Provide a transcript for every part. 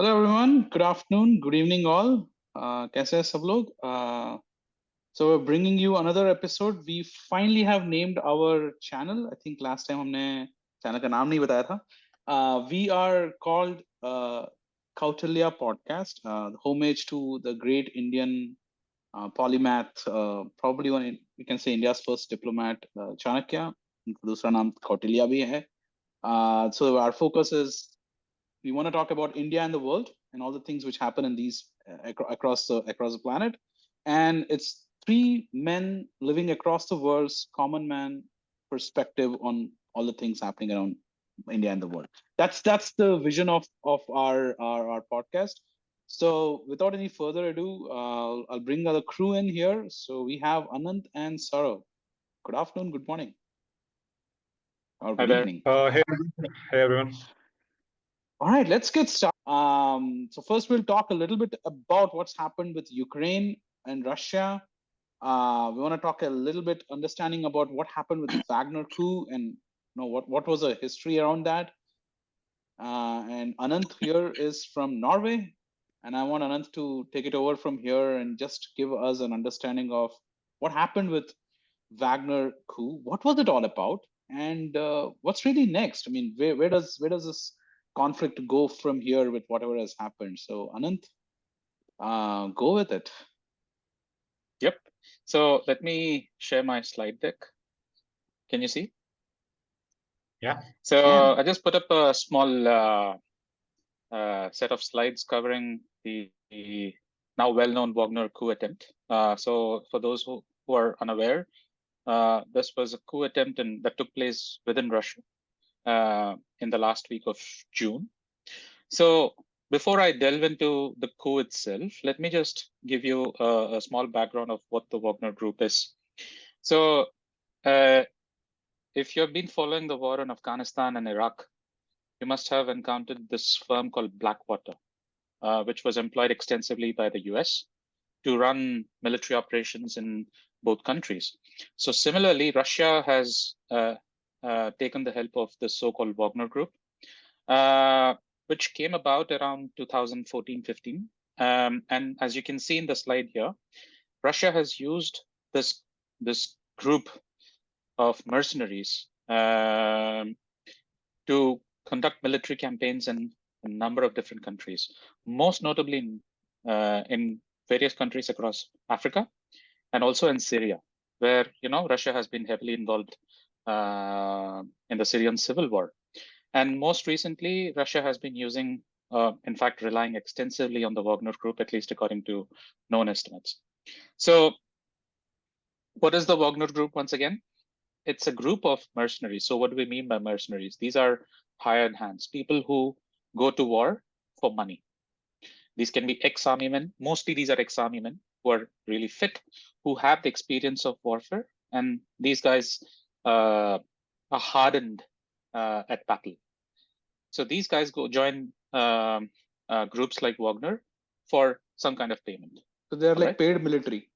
Hello everyone. Good afternoon. Good evening all. कैसे हैं सब लोग? So we're bringing you another episode. We finally have named our channel. I think last time हमने channel का नाम नहीं बताया था. We are called Kautilya Podcast, homage to the great Indian polymath, probably one we can say India's first diplomat, Chanakya. उनका दूसरा नाम कौटिल्य भी है. So our focus is we want to talk about India and the world and all the things which happen in these across the planet. And it's three men living across the world's common man perspective on all the things happening around India and the world. That's the vision of our podcast. So without any further ado, I'll bring the crew in here. So we have Anant and Saurav. Good afternoon, good morning, or Hi good there. evening. Hey everyone. All right, let's get started. So first, we'll talk a little bit about what's happened with Ukraine and Russia. We want to talk a little bit, understanding about what happened with Wagner Coup and what was the history around that. And Anant here is from Norway, and I want Anant to take it over from here and just give us an understanding of what happened with Wagner Coup. What was it all about, and what's really next? I mean, where does this conflict go from here with whatever has happened? So Anant, go with it. Yep. So let me share my slide deck. Can you see? Yeah. So I just put up a small set of slides covering the now well-known Wagner coup attempt. So for those who are unaware, this was a coup attempt that took place within Russia in the last week of June. So before I delve into the coup itself, let me just give you a small background of what the Wagner Group is. So if you've been following the war in Afghanistan and Iraq, you must have encountered this firm called Blackwater, which was employed extensively by the US to run military operations in both countries. So similarly, Russia has taken the help of the so-called Wagner Group, which came about around 2014-15. And as you can see in the slide here, Russia has used this group of mercenaries to conduct military campaigns in a number of different countries, most notably in various countries across Africa and also in Syria, where Russia has been heavily involved in the Syrian civil war. And most recently, Russia has been using, in fact, relying extensively on the Wagner Group, at least according to known estimates. So what is the Wagner Group once again? It's a group of mercenaries. So what do we mean by mercenaries? These are hired hands, people who go to war for money. These can be ex-army men. Mostly these are ex-army men who are really fit, who have the experience of warfare. And these guys are hardened at battle. So these guys go join groups like Wagner for some kind of payment. So they're like paid military.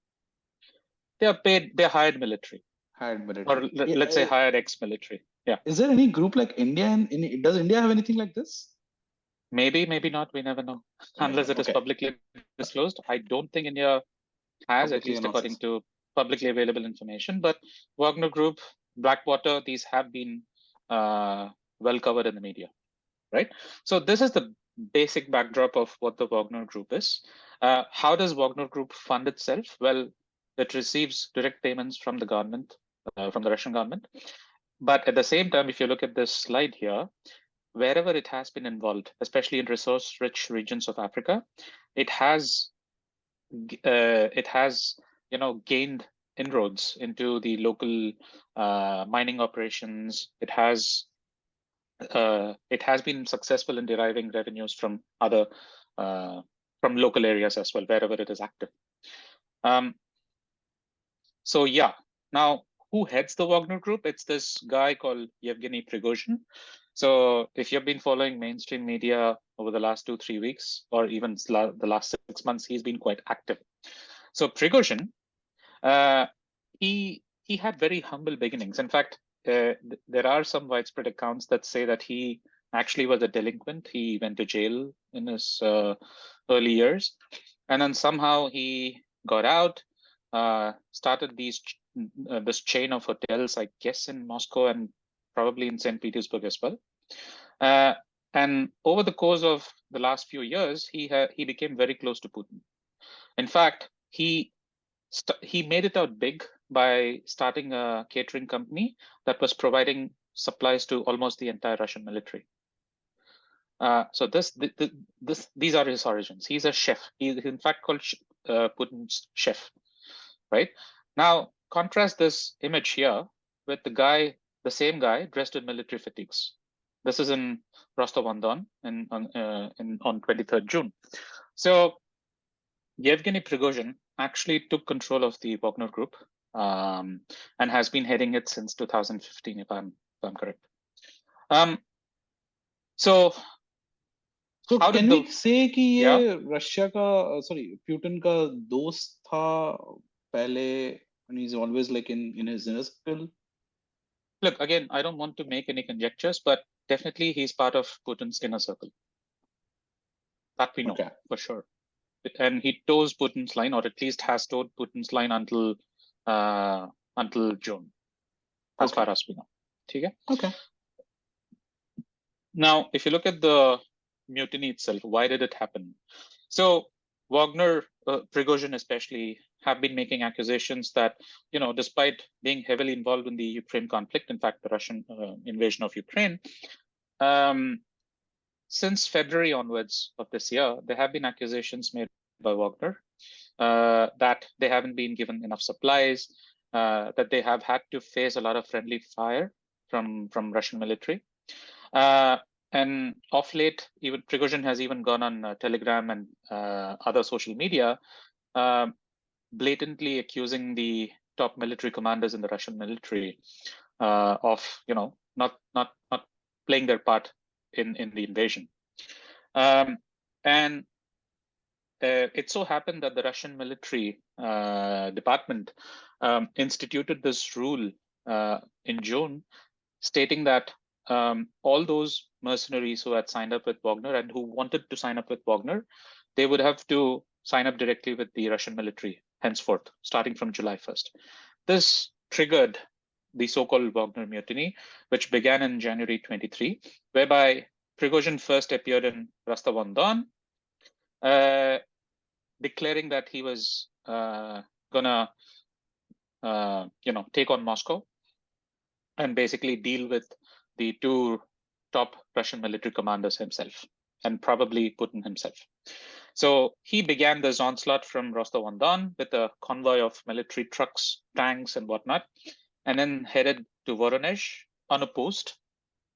They are paid. They're hired military. Hired military. Or let's say hired ex-military. Yeah. Is there any group like India? Does India have anything like this? Maybe, maybe not. We never know. Unless it is publicly disclosed. I don't think India has, at least according to publicly available information. But Wagner Group, Blackwater, these have been well covered in the media, right? So this is the basic backdrop of what the Wagner Group is. How does Wagner Group fund itself? Well, it receives direct payments from the government, from the Russian government. But at the same time, if you look at this slide here, wherever it has been involved, especially in resource-rich regions of Africa, it has gained inroads into the local mining operations. It has been successful in deriving revenues from other from local areas as well, wherever it is active. So yeah, now who heads the Wagner Group? It's this guy called Yevgeny Prigozhin. So if you've been following mainstream media over the last 2-3 weeks, or even the last 6 months, he's been quite active. So Prigozhin, he had very humble beginnings. In fact, there are some widespread accounts that say that he actually was a delinquent. He went to jail in his early years. And then somehow he got out, started this chain of hotels, I guess, in Moscow and probably in St. Petersburg as well. And over the course of the last few years, he became very close to Putin. In fact, he made it out big by starting a catering company that was providing supplies to almost the entire Russian military. So these are his origins. He's a chef. He's in fact called Putin's chef, right? Now, contrast this image here with the same guy dressed in military fatigues. This is in Rostov-on-Don on 23rd June. So Yevgeny Prigozhin actually took control of the Wagner Group and has been heading it since 2015, if I'm correct. So can we say कि ये Russia का Putin का दोस्त था पहले, and he's always like in his inner circle? Look, again, I don't want to make any conjectures, but definitely he's part of Putin's inner circle. That we know for sure. And he toes Putin's line, or at least has towed Putin's line until June, as far as we know. Okay. Now, if you look at the mutiny itself, why did it happen? So Wagner, Prigozhin especially, have been making accusations that, despite being heavily involved in the Ukraine conflict, in fact, the Russian invasion of Ukraine, since February onwards of this year, there have been accusations made by Wagner that they haven't been given enough supplies, that they have had to face a lot of friendly fire from Russian military. And of late, even Prigozhin has even gone on Telegram and other social media, blatantly accusing the top military commanders in the Russian military of, not playing their part in the invasion. And it so happened that the Russian military department instituted this rule in June, stating that all those mercenaries who had signed up with Wagner and who wanted to sign up with Wagner, they would have to sign up directly with the Russian military henceforth, starting from July 1st. This triggered the so-called Wagner mutiny, which began in January 23, whereby Prigozhin first appeared in Rostov-on-Don, declaring that he was gonna, take on Moscow and basically deal with the two top Russian military commanders himself, and probably Putin himself. So he began this onslaught from Rostov-on-Don with a convoy of military trucks, tanks, and whatnot, and then headed to Voronezh unopposed,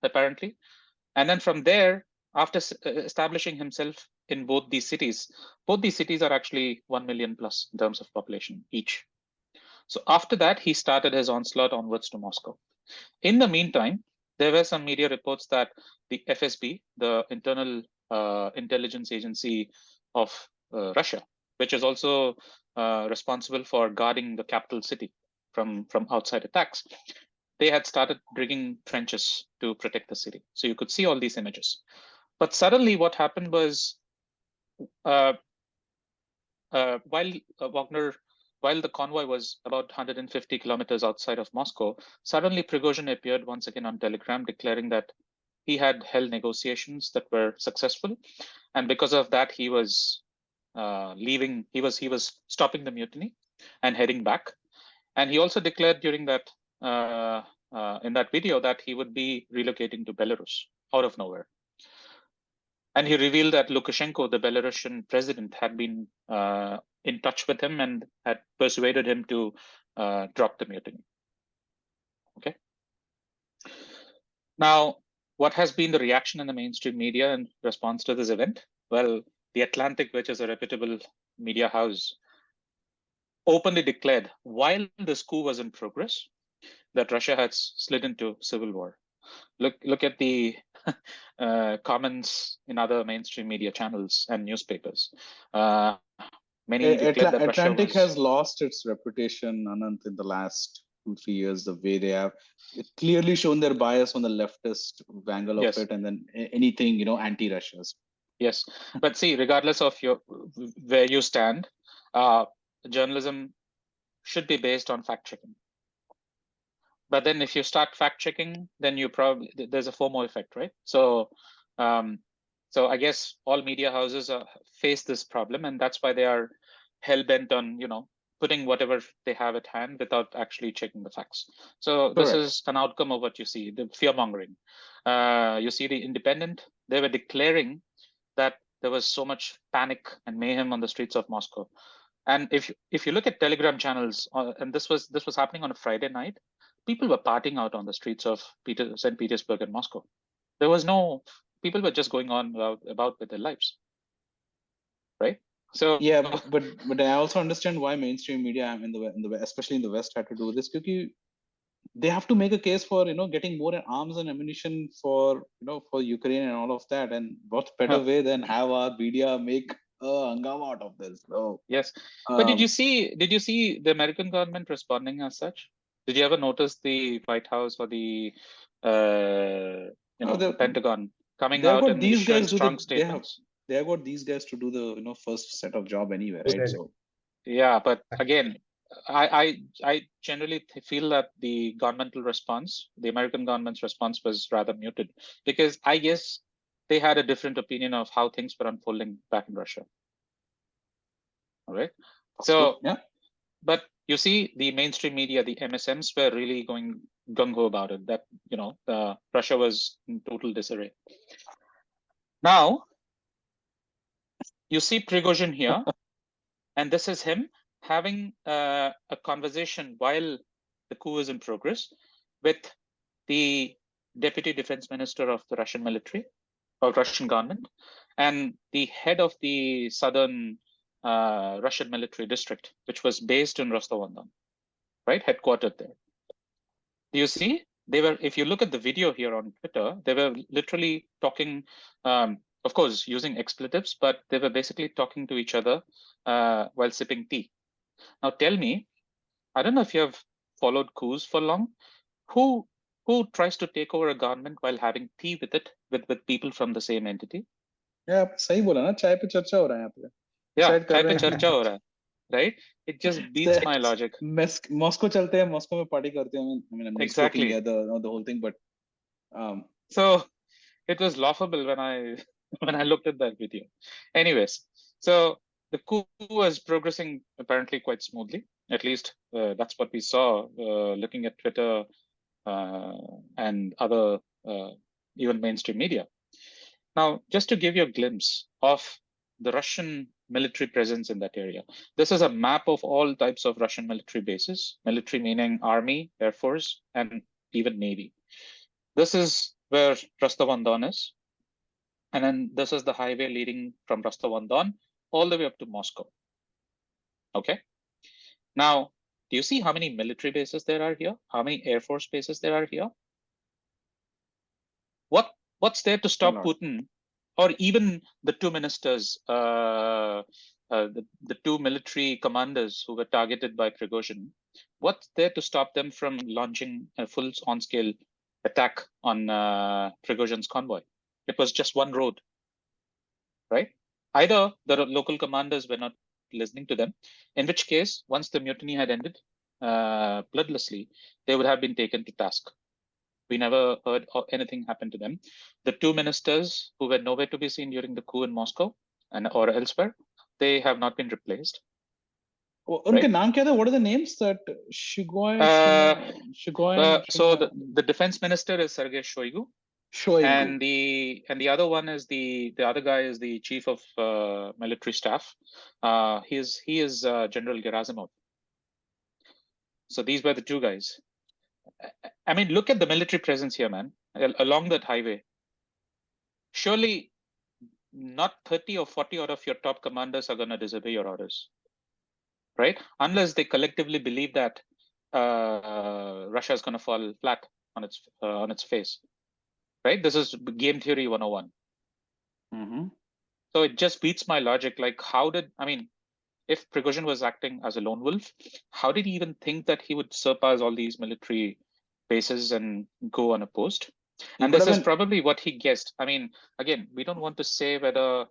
apparently. And then from there, after establishing himself in both these cities are actually 1 million plus in terms of population each. So after that, he started his onslaught onwards to Moscow. In the meantime, there were some media reports that the FSB, the internal intelligence agency of Russia, which is also responsible for guarding the capital city from outside attacks, they had started digging trenches to protect the city. So you could see all these images. But suddenly what happened was, while the convoy was about 150 kilometers outside of Moscow, suddenly Prigozhin appeared once again on Telegram, declaring that he had held negotiations that were successful, and because of that, he was leaving. He was stopping the mutiny and heading back. And he also declared during that in that video that he would be relocating to Belarus out of nowhere. And he revealed that Lukashenko, the Belarusian president, had been in touch with him and had persuaded him to drop the mutiny. Okay. Now, what has been the reaction in the mainstream media in response to this event? Well, The Atlantic, which is a reputable media house, openly declared, while this coup was in progress, that Russia had slid into civil war. Look at the comments in other mainstream media channels and newspapers. Many declared that Atlantic Russia has lost its reputation, Anant, in the last 2-3 years, the way they have clearly shown their bias on the leftist angle of Yes. it, and then anything, anti-Russia's. Yes, but see, regardless of where you stand, journalism should be based on fact checking. But then if you start fact checking, then there's a FOMO effect, right? So I guess all media houses face this problem, and that's why they are hell bent on putting whatever they have at hand without actually checking the facts. So this Correct. is an outcome of what you see, the fear mongering. You see the Independent, they were declaring that there was so much panic and mayhem on the streets of Moscow. And if you look at Telegram channels, and this was happening on a Friday night, people were partying out on the streets of St. Petersburg and Moscow. There was people were just going on about with their lives, right? So yeah, but I also understand why mainstream media especially in the West had to do this, because they have to make a case for getting more arms and ammunition for for Ukraine and all of that, and what better way than have our media make a hangama out of this? So yes, but did you see the American government responding as such? Did you ever notice the White House or the Pentagon coming out and issuing strong statements? They have got these guys to do the first set of job anyway, right? So yeah, but again, I generally feel that the governmental response, the American government's response, was rather muted, because I guess they had a different opinion of how things were unfolding back in Russia. All right. So yeah. But you see, the mainstream media, the MSMs, were really going gung-ho about it, that Russia was in total disarray. Now, you see Prigozhin here, and this is him having a conversation while the coup is in progress with the deputy defense minister of the Russian military or Russian government, and the head of the southern Russian military district, which was based in Rostov-on-Don, right, headquartered there. Do you see? They were, if you look at the video here on Twitter, they were literally talking, of course, using expletives, but they were basically talking to each other while sipping tea. Now tell me, I don't know if you have followed coups for long, who tries to take over a government while having tea with it, with people from the same entity? Yeah, सही बोला ना, चाय पे चर्चा हो रहा है यहाँ पे. Yeah, चाय पे चर्चा हो रहा है, right? It just beats my logic. Moscow चलते हैं, Moscow में party करते हैं. I mean, I'm exactly joking, yeah, the whole thing, but so it was laughable when I looked at that video. Anyways, so the coup was progressing apparently quite smoothly. At least that's what we saw looking at Twitter and other even mainstream media. Now, just to give you a glimpse of the Russian military presence in that area, this is a map of all types of Russian military bases. Military meaning army, air force, and even navy. This is where Rostov-on-Don is. And then this is the highway leading from Rostov-on-Don all the way up to Moscow. Okay. Now, do you see how many military bases there are here? How many air force bases there are here? What's there to stop Putin, or even the two ministers, the two military commanders who were targeted by Prigozhin? What's there to stop them from launching a full on-scale attack on Prigozhin's convoy? It was just one road, right? Either the local commanders were not listening to them, in which case, once the mutiny had ended bloodlessly, they would have been taken to task. We never heard anything happen to them. The two ministers who were nowhere to be seen during the coup in Moscow or elsewhere, they have not been replaced. उनके नाम क्या था? What are the names? That Shugoi. So the defense minister is Sergei Shoigu. And the other one is the other guy is the chief of military staff. He is General Gerasimov. So these were the two guys. I mean, look at the military presence here, man, along that highway. Surely not 30 or 40 out of your top commanders are going to disobey your orders, right? Unless they collectively believe that Russia is going to fall flat on its face, right? This is game theory 101. Mm-hmm. So it just beats my logic. Like, if Prigozhin was acting as a lone wolf, how did he even think that he would surpass all these military bases and go unopposed? And this is probably what he guessed. I mean, again, we don't want to say whether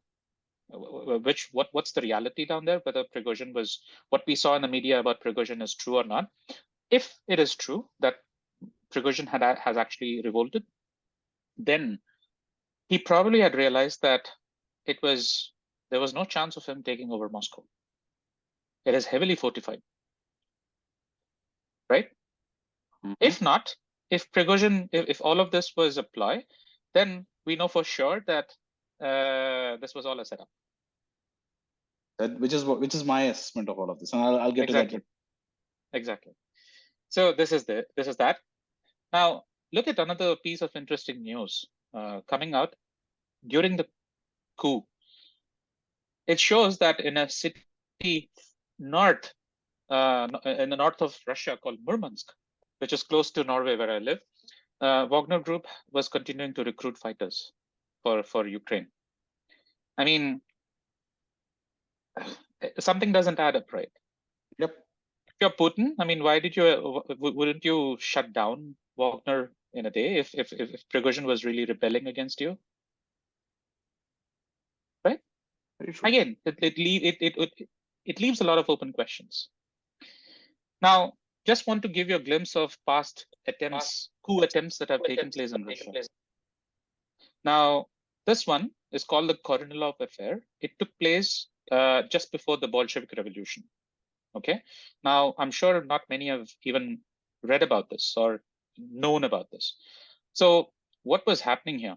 what's the reality down there, whether Prigozhin was, what we saw in the media about Prigozhin is true or not. If it is true that Prigozhin has actually revolted, then he probably had realized that there was no chance of him taking over Moscow. It is heavily fortified, right? Mm-hmm. If not, if Prigozhin, if all of this was a ploy, then we know for sure that this was all a setup. Which is my assessment of all of this, and I'll get to that. Exactly. So this is that. Now look at another piece of interesting news coming out during the coup. It shows that in a city north, in the north of Russia called Murmansk, which is close to Norway where I live, Wagner Group was continuing to recruit fighters for Ukraine. I mean, something doesn't add up, right? Yep. If you're Putin, I mean, wouldn't you shut down Wagner in a day if Prigozhin was really rebelling against you? Right? Again, it leaves a lot of open questions. Now, just want to give you a glimpse of past coup attempts that have taken place in Russia. Now, this one is called the Kornilov affair. It took place just before the Bolshevik Revolution. Okay. Now, I'm sure not many have even read about this or known about this. So, what was happening here?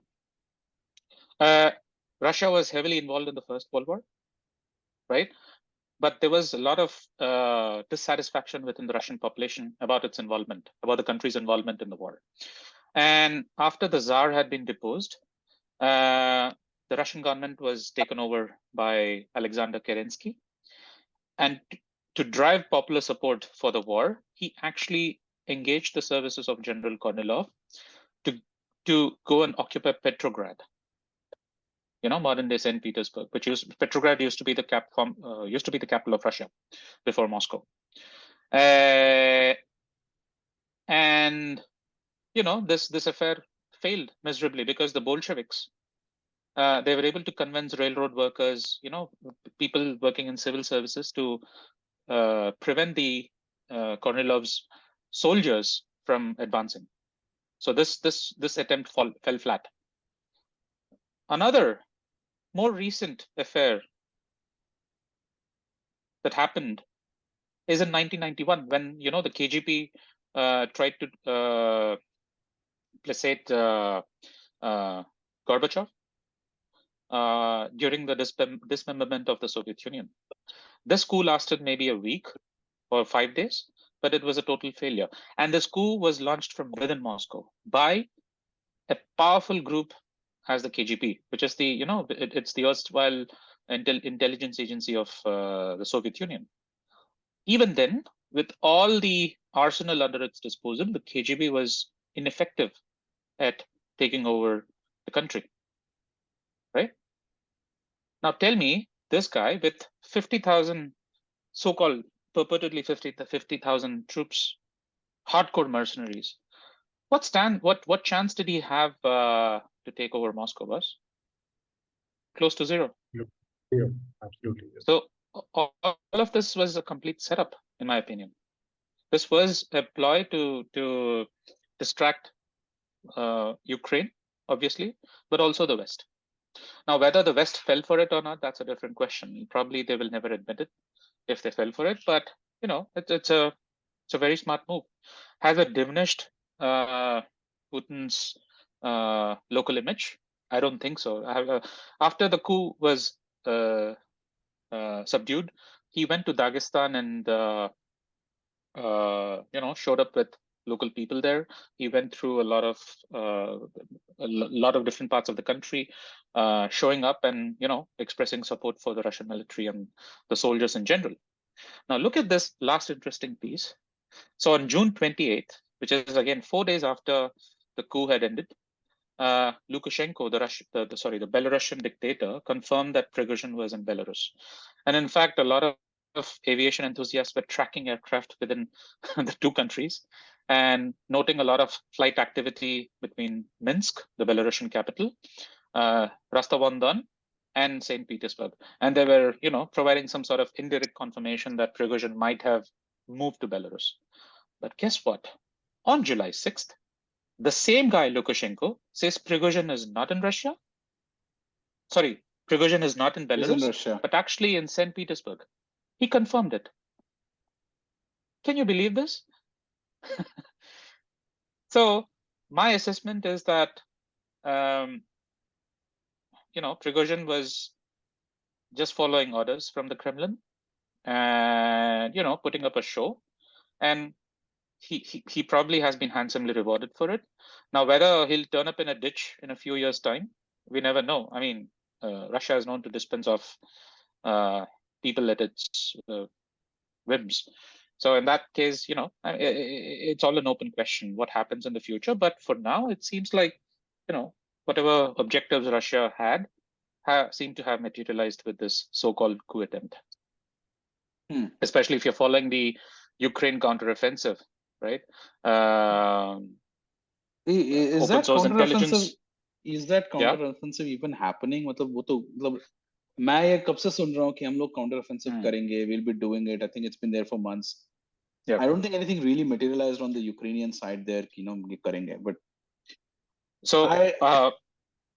Russia was heavily involved in the First World War, right? But there was a lot of dissatisfaction within the Russian population about its involvement, about the country's involvement in the war. And after the Tsar had been deposed, the Russian government was taken over by Alexander Kerensky. And to drive popular support for the war, he actually engaged the services of General Kornilov to go and occupy Petrograd. You know, modern day St. Petersburg, Petrograd used to be the capital of Russia before Moscow. And you know, this affair failed miserably because the Bolsheviks, they were able to convince railroad workers, you know, people working in civil services to prevent the Kornilov's soldiers from advancing. So this attempt fell flat. Another more recent affair that happened is in 1991 when, you know, the KGB tried to placate Gorbachev during the dismemberment of the Soviet Union. This coup lasted maybe a week or 5 days, but it was a total failure. And this coup was launched from within Moscow by a powerful group as the KGB, which is the, you know, it's the erstwhile intelligence agency of the Soviet Union. Even then, with all the arsenal under its disposal, the KGB was ineffective at taking over the country, right? Now tell me, this guy with 50,000 so-called purportedly 50,000 troops, hardcore mercenaries, what chance did he have to take over Moscow, boss? Close to zero. Zero, absolutely. So all of this was a complete setup, in my opinion. This was a ploy to distract Ukraine, obviously, but also the West. Now, whether the West fell for it or not, that's a different question. Probably they will never admit it if they fell for it, but you know, it's a very smart move. Has it diminished Putin's local image? I don't think so. After the coup was subdued, he went to Dagestan and you know, showed up with local people there. He went through a lot of different parts of the country, showing up and, you know, expressing support for the Russian military and the soldiers in general. Now look at this last interesting piece. So on June 28th, which is again 4 days after the coup had ended, Lukashenko, the Belarusian dictator, confirmed that Prigozhin was in Belarus. And in fact, a lot of of aviation enthusiasts were tracking aircraft within the two countries and noting a lot of flight activity between Minsk, the Belarusian capital, Rostov-on-Don, and St. Petersburg. And they were, providing some sort of indirect confirmation that Prigozhin might have moved to Belarus. But guess what? On July 6th, the same guy, Lukashenko, says Prigozhin is not in Russia. Sorry, Prigozhin is not in He's in Belarus, Russia. but actually in St. Petersburg. He confirmed it. Can you believe this? So my assessment is that, Prigozhin was just following orders from the Kremlin and, putting up a show. And he probably has been handsomely rewarded for it. Now, whether he'll turn up in a ditch in a few years' time, we never know. I mean, Russia is known to dispense of people at its whims. So in that case, it's all an open question what happens in the future. But for now, it seems like, whatever objectives Russia had seem to have materialized with this so-called coup attempt. Especially if you're following the Ukraine counteroffensive, right? Is open that source counteroffensive? intelligence. Is that counteroffensive even happening? मैं ये कब से सुन रहा हूँ कि हम लोग counteroffensive करेंगे, we'll be doing it. I think it's been there for months. Yeah. I don't think anything really materialized on the Ukrainian side there, ये करेंगे. But so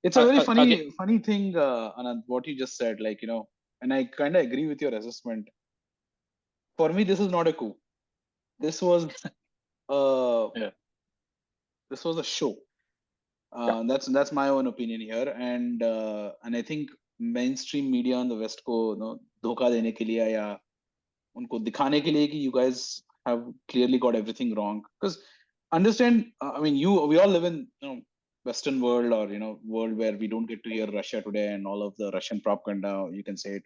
it's a very funny thing, Anant, what you just said, and I kind of agree with your assessment. For me, this is not a coup. This was this was a show. That's my own opinion here, and I think mainstream media on the West को धोखा देने के लिए या उनको दिखाने के लिए कि you guys have clearly got everything wrong. Because understand, I mean, we all live in Western world or world where we don't get to hear Russia today and all of the Russian propaganda. You can say it.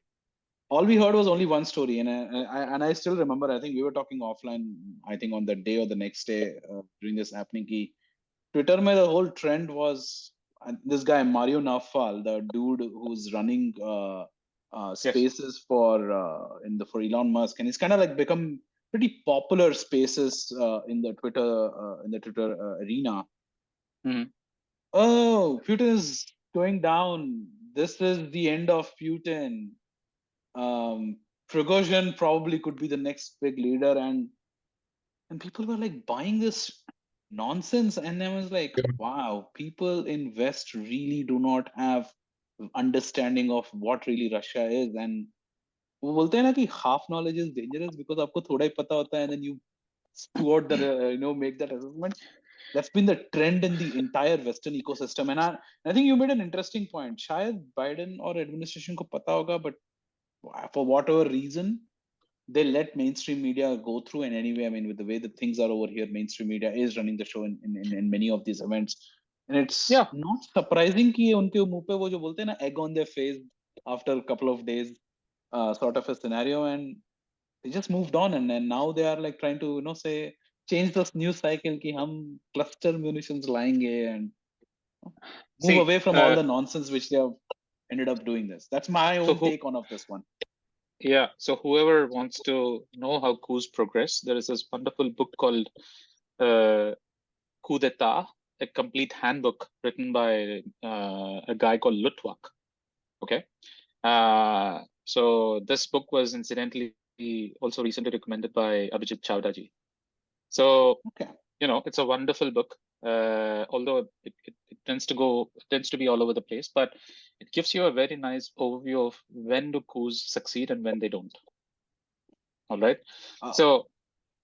All we heard was only one story, and I still remember. I think we were talking offline. I think on the day or the next day during this happening, ki Twitter, the whole trend was this guy Mario Nawfal, the dude who's running spaces for Elon Musk, and he's kind of like become pretty popular spaces in the Twitter arena. Oh, Putin is going down. This is the end of Putin. Prigozhin probably could be the next big leader, and people were like buying this nonsense, and I was like, wow, people in West really do not have understanding of what really Russia is. And वो बोलते हैं ना कि half knowledge is dangerous because आपको थोड़ा ही पता होता है, and then you spew out the make that assessment. That's been the trend in the entire Western ecosystem, and I think you made an interesting point. शायद Biden or administration को पता होगा, but for whatever reason, they let mainstream media go through. And anyway, I mean, with the way that things are over here, mainstream media is running the show in many of these events. And it's not surprising कि उनके मुंह पे वो जो बोलते हैं ना, egg on their face after a couple of days sort of a scenario, and they just moved on, and now they are like trying to say change this news cycle कि हम cluster munitions लाएंगे and move away from all the nonsense which they have ended up doing this. That's my own take on of this one. Yeah, so whoever wants to know how coups progress, there is this wonderful book called Coup d'etat, a complete handbook written by a guy called Lutwak. Okay, so this book was incidentally also recently recommended by Abhijit Chawdaji. So it's a wonderful book. Although it tends to be all over the place, but it gives you a very nice overview of when do coups succeed and when they don't. All right. So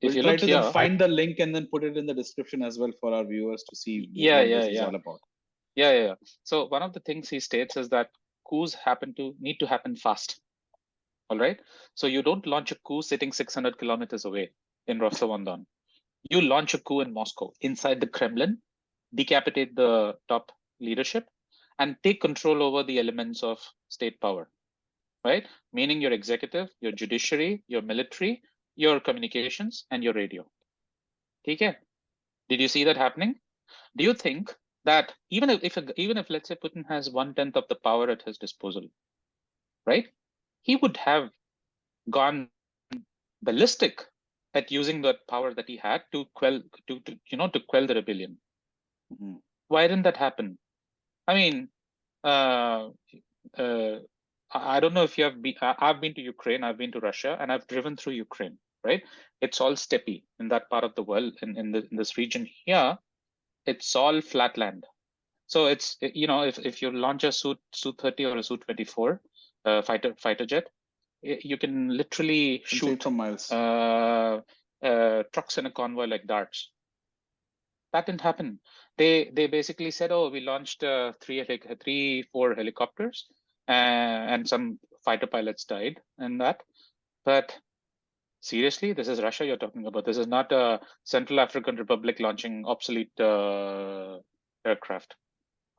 if you try look to here, then find the link and then put it in the description as well for our viewers to see what this is all about. Yeah. So one of the things he states is that coups need to happen fast. All right. So you don't launch a coup sitting 600 kilometers away in Rostov-on-Don. You launch a coup in Moscow, inside the Kremlin, decapitate the top leadership, and take control over the elements of state power, right? Meaning your executive, your judiciary, your military, your communications, and your radio. Okay. Did you see that happening? Do you think that even if let's say Putin has 1/10 of the power at his disposal, right? He would have gone ballistic at using that power that he had to quell the rebellion. Mhm. Why didn't that happen? I mean, uh, uh, I don't know if you have been. I've been to Ukraine, I've been to Russia, and I've driven through Ukraine. Right, it's all steppy in that part of the world. In this region here, it's all flat land. So it's if you launch a Su-30 or a Su-24 fighter jet, you can literally Can see it shoot from miles. trucks in a convoy like darts. That didn't happen. They basically said, "Oh, we launched 4 helicopters, and some fighter pilots died in that." But seriously, this is Russia you're talking about. This is not a Central African Republic launching obsolete aircraft,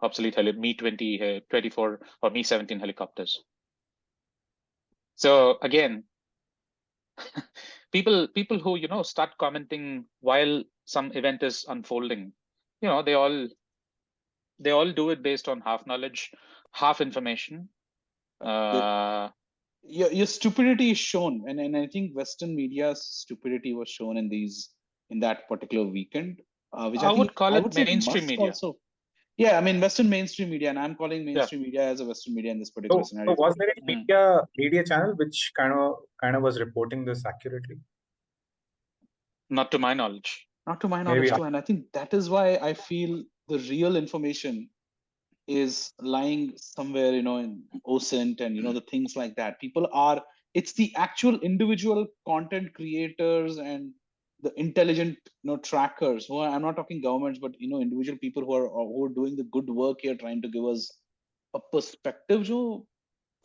obsolete Mi-20, 24 or Mi-17 helicopters. So again, people who start commenting while some event is unfolding, they all do it based on half knowledge, half information. Your stupidity is shown, and I think Western media's stupidity was shown in that particular weekend, which I I think would call I it would say mainstream must media. also. Yeah, I mean Western mainstream media, and I'm calling mainstream media as a Western media in this particular So scenario. was there any media channel which kind of was reporting this accurately? Not to my knowledge. Not to my knowledge Maybe. too, and I think that is why I feel the real information is lying somewhere, in OSINT and the things like that. It's the actual individual content creators and the intelligent trackers who are, I'm not talking governments, but individual people who are doing the good work here, trying to give us a perspective. So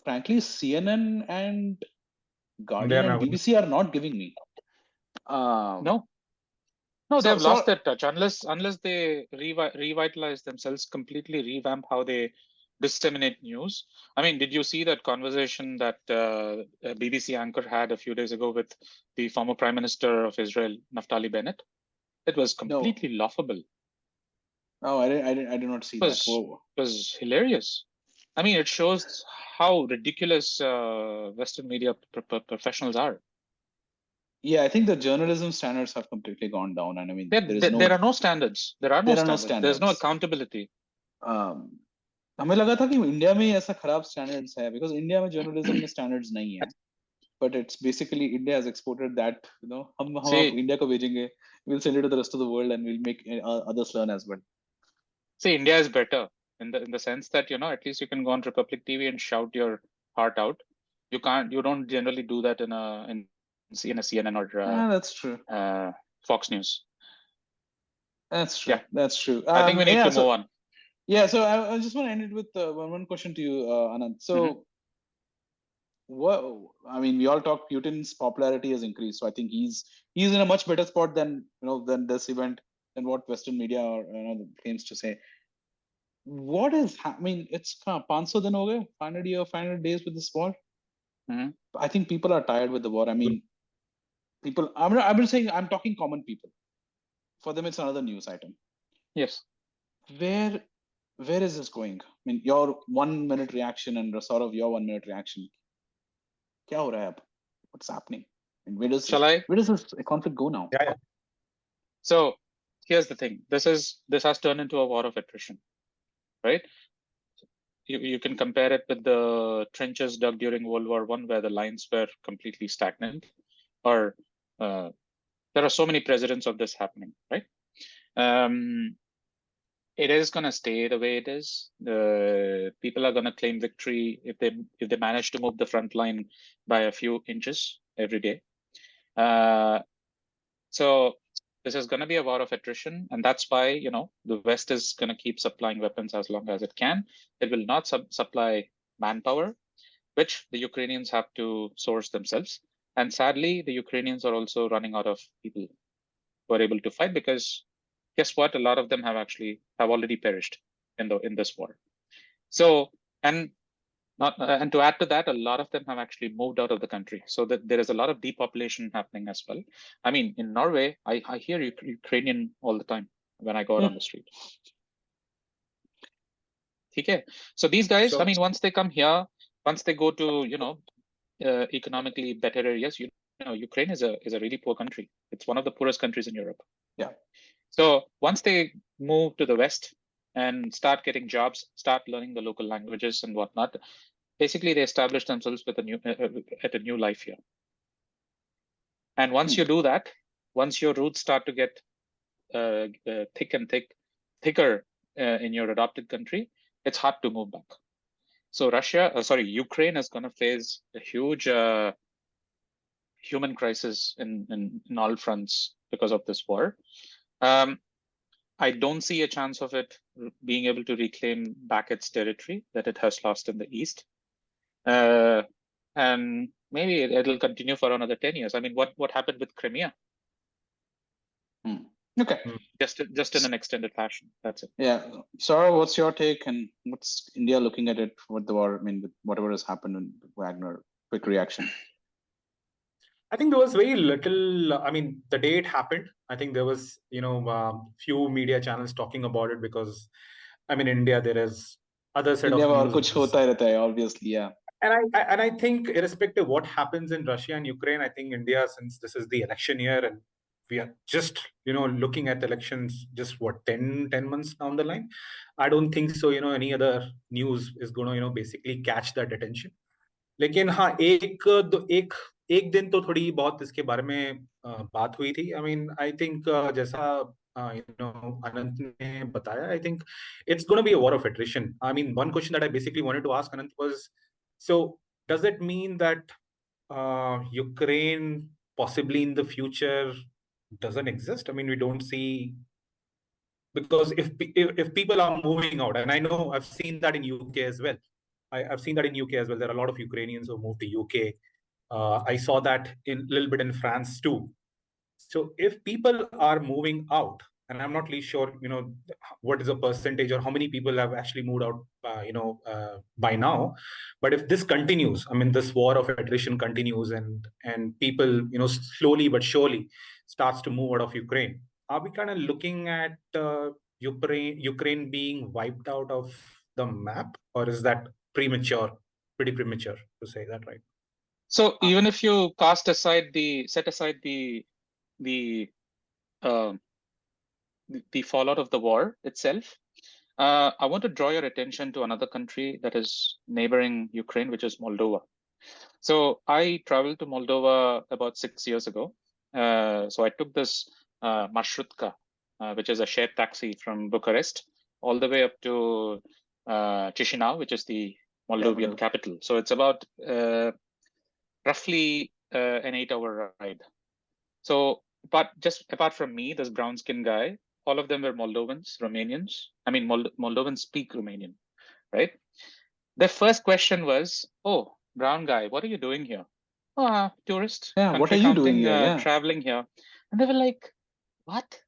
frankly, CNN and They Guardian are and now. BBC are not giving me. No, So they've lost that touch unless they revitalize themselves, completely revamp how they disseminate news. I mean, did you see that conversation that a BBC anchor had a few days ago with the former Prime Minister of Israel, Naftali Bennett? It was completely laughable. No, I did not see that. Whoa. It was hilarious. I mean, it shows how ridiculous Western media professionals are. Yeah, I think the journalism standards have completely gone down, and I mean, there are no standards. There are no standards. There's no accountability. हमें लगा था कि India में ऐसा खराब standards है because India में journalism में स्टैंडर्ड्स नहीं है, but it's basically India has exported that, हम आप इंडिया को भेजेंगे, we'll send it to the rest of the world and we'll make others learn as well. See, India is better in the sense that at least you can go on Republic TV and shout your heart out. You don't generally do that in a CNN or That's true. Fox News. That's true. Yeah. That's true. I think we need to move on. Yeah, so I just want to end it with one question to you, Anant. So, I mean, we all talk Putin's popularity has increased. So I think he's in a much better spot than this event, than what Western media or claims to say. What is I mean, it's 500 दिन हो गए, 500 days with this war. I think people are tired with the war. I mean, people. I'm saying I'm talking common people. For them, it's another news item. Yes. Where is this going? I mean, your 1 minute reaction and Saurav, your 1 minute reaction. क्या हो रहा है अब? What's happening? And where does this conflict go now? Yeah. So here's the thing. This has turned into a war of attrition, right? You can compare it with the trenches dug during World War I, where the lines were completely stagnant, or there are so many precedents of this happening, right? It is going to stay the way it is. The people are going to claim victory if they manage to move the front line by a few inches every day. So this is going to be a war of attrition, and that's why the West is going to keep supplying weapons as long as it can. It will not supply manpower, which the Ukrainians have to source themselves. And sadly, the Ukrainians are also running out of people who are able to fight, because guess what? A lot of them have already perished in this war. So and to add to that, a lot of them have actually moved out of the country. So that there is a lot of depopulation happening as well. I mean, in Norway, I hear Ukrainian all the time when I go out on the street. Okay. So these guys, I mean, once they come here, once they go to economically better areas, Ukraine is a really poor country. It's one of the poorest countries in Europe. Yeah. So once they move to the West and start getting jobs, start learning the local languages and whatnot, basically they establish themselves with a new life here. And once you do that, once your roots start to get thicker in your adopted country, it's hard to move back. So Ukraine is going to face a huge human crisis in all fronts because of this war. I don't see a chance of it being able to reclaim back its territory that it has lost in the East. And maybe it'll continue for another 10 years. I mean, what happened with Crimea? Okay. Just in an extended fashion. That's it. Yeah. Saurav, what's your take, and what's India looking at it with the war? I mean, with whatever has happened in Wagner, quick reaction. I think there was very little. I mean, the day it happened, I think there was, few media channels talking about it because, I mean, India, there is other set India of और news. कुछ होता ही रहता है, obviously, yeah. And I think irrespective of what happens in Russia and Ukraine, I think India, since this is the election year and we are just, looking at elections just 10 months down the line, I don't think so, any other news is going to, basically catch that attention. लेकिन हाँ एक दिन तो थोड़ी बहुत इसके बारे में बात हुई थी. I mean, I think जैसा Anant ने बताया, I think it's going to be a war of attrition. I mean, one question that I basically wanted to ask Anant was, so does it mean that Ukraine possibly in the future doesn't exist? I mean, we don't see, because if people are moving out, and I know I've seen that in UK as well. I've seen that in UK as well. There are a lot of Ukrainians who moved to UK. I saw that in a little bit in France too. So if people are moving out, and I'm not really sure, what is the percentage or how many people have actually moved out, by now. But if this continues, I mean, this war of attrition continues, and people, slowly but surely starts to move out of Ukraine, are we kind of looking at Ukraine being wiped out of the map, or is that pretty premature to say that, right? So even if you set aside the fallout of the war itself, I want to draw your attention to another country that is neighboring Ukraine, which is Moldova. So I traveled to Moldova about 6 years ago. So I took this marshrutka, which is a shared taxi from Bucharest, all the way up to Chisinau, which is the Moldovan capital. So it's about roughly an 8-hour ride. So, but just apart from me, this brown skin guy, all of them were Moldovans, Romanians. I mean, Moldovans speak Romanian, right? Their first question was, "Oh, brown guy, what are you doing here?" "Oh, tourist. Yeah, what are you doing here? Yeah. Traveling here." And they were like, "What?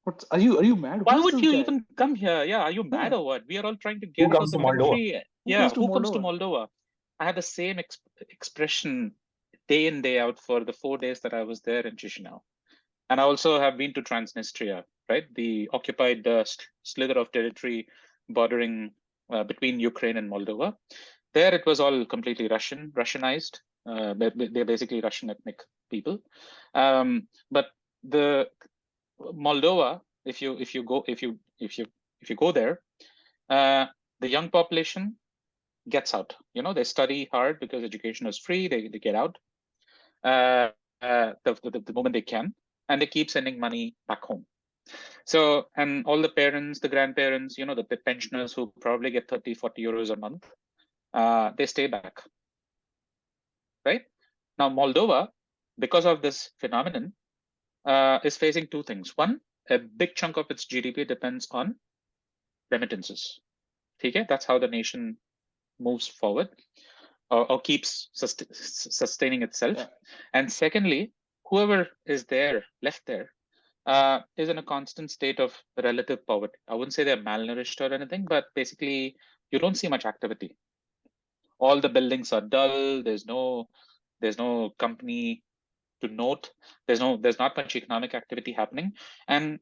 What are you mad? Why would you even come here? Yeah, are you mad or what? We are all trying to get out of the country." Who comes to Moldova? I had the same expression day in, day out for the 4 days that I was there in Chisinau. And I also have been to Transnistria, right? The occupied slither of territory bordering between Ukraine and Moldova. There it was all completely Russianized. They're basically Russian ethnic people. But the Moldova, if you go there, the young population gets out. They study hard because education is free. They get out the moment they can, and they keep sending money back home. So, and all the parents, the grandparents, the pensioners who probably get 30, 40 euros a month, they stay back. Right? Now, Moldova, because of this phenomenon, is facing two things. One, a big chunk of its GDP depends on remittances. Okay? That's how the nation moves forward or keeps sustaining itself. Yeah. And secondly, whoever is left there, is in a constant state of relative poverty. I wouldn't say they're malnourished or anything, but basically you don't see much activity. All the buildings are dull. There's no company to note. There's not much economic activity happening. And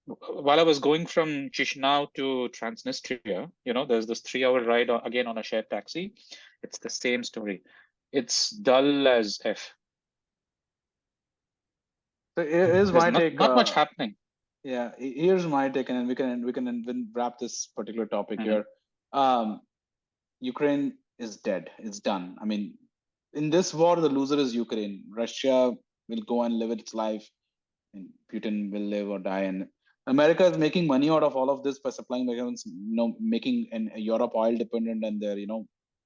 while I was going from Chisinau to Transnistria, there's this 3-hour ride again on a shared taxi. It's the same story. It's dull as F. So here's my There's take. not much happening. Yeah, here's my take, and we can wrap this particular topic Mhm. here. Ukraine is dead. It's done. I mean, in this war, the loser is Ukraine. Russia will go and live its life, and Putin will live or die. And America is making money out of all of this by supplying weapons, making Europe oil dependent, and they're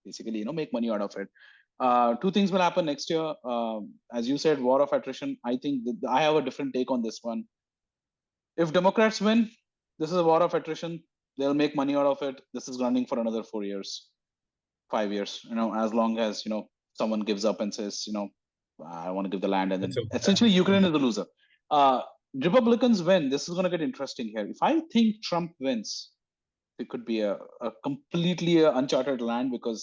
basically make money out of it. Two things will happen next year. As you said, war of attrition. I think I have a different take on this one. If Democrats win, this is a war of attrition. They'll make money out of it. This is running for another 4 years, 5 years. As long as someone gives up and says, I want to give the land, and then essentially Ukraine is the loser. Republicans win. This is going to get interesting here. If I think Trump wins, it could be a completely uncharted land, because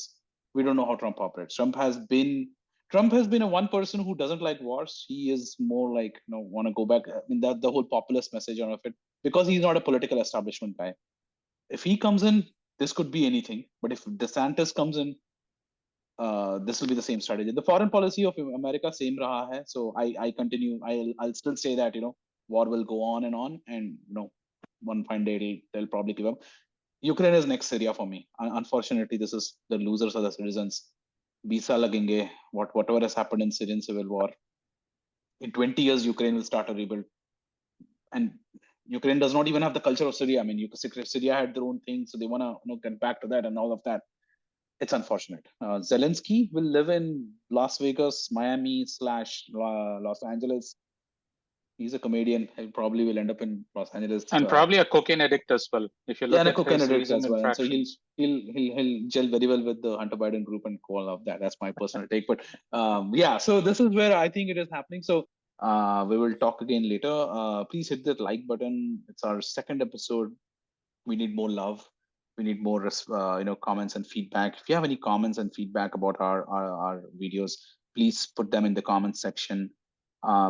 we don't know how Trump operates. Trump has been a one person who doesn't like wars. He is more like want to go back. I mean, that the whole populist message out of it, because he's not a political establishment guy. If he comes in, this could be anything. But if DeSantis comes in, this will be the same strategy. The foreign policy of America same raha hai. So I continue. I'll still say that war will go on, and one fine day they'll probably give up. Ukraine is next Syria for me. Unfortunately, this is the losers are the citizens. Bisa lagenge. Whatever has happened in Syrian civil war. In 20 years, Ukraine will start a rebuild. And Ukraine does not even have the culture of Syria. I mean, Syria had their own thing, so they want to get back to that and all of that. It's unfortunate. Zelensky will live in Las Vegas, Miami / Los Angeles. He's a comedian. He probably will end up in Los Angeles. And probably a cocaine addict as well. If you look and a at cocaine his addict recent as well. And so infractions. he'll gel very well with the Hunter Biden group and all of that. That's my personal take. But yeah, so this is where I think it is happening. So we will talk again later. Please hit that like button. It's our second episode. We need more love. We need more comments and feedback. If you have any comments and feedback about our videos, please put them in the comments section.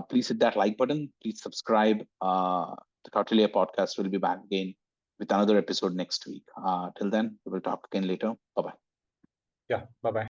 Please hit that like button. Please subscribe. The Kautilya Podcast will be back again with another episode next week. Till then, we will talk again later. Bye-bye. Yeah, bye-bye.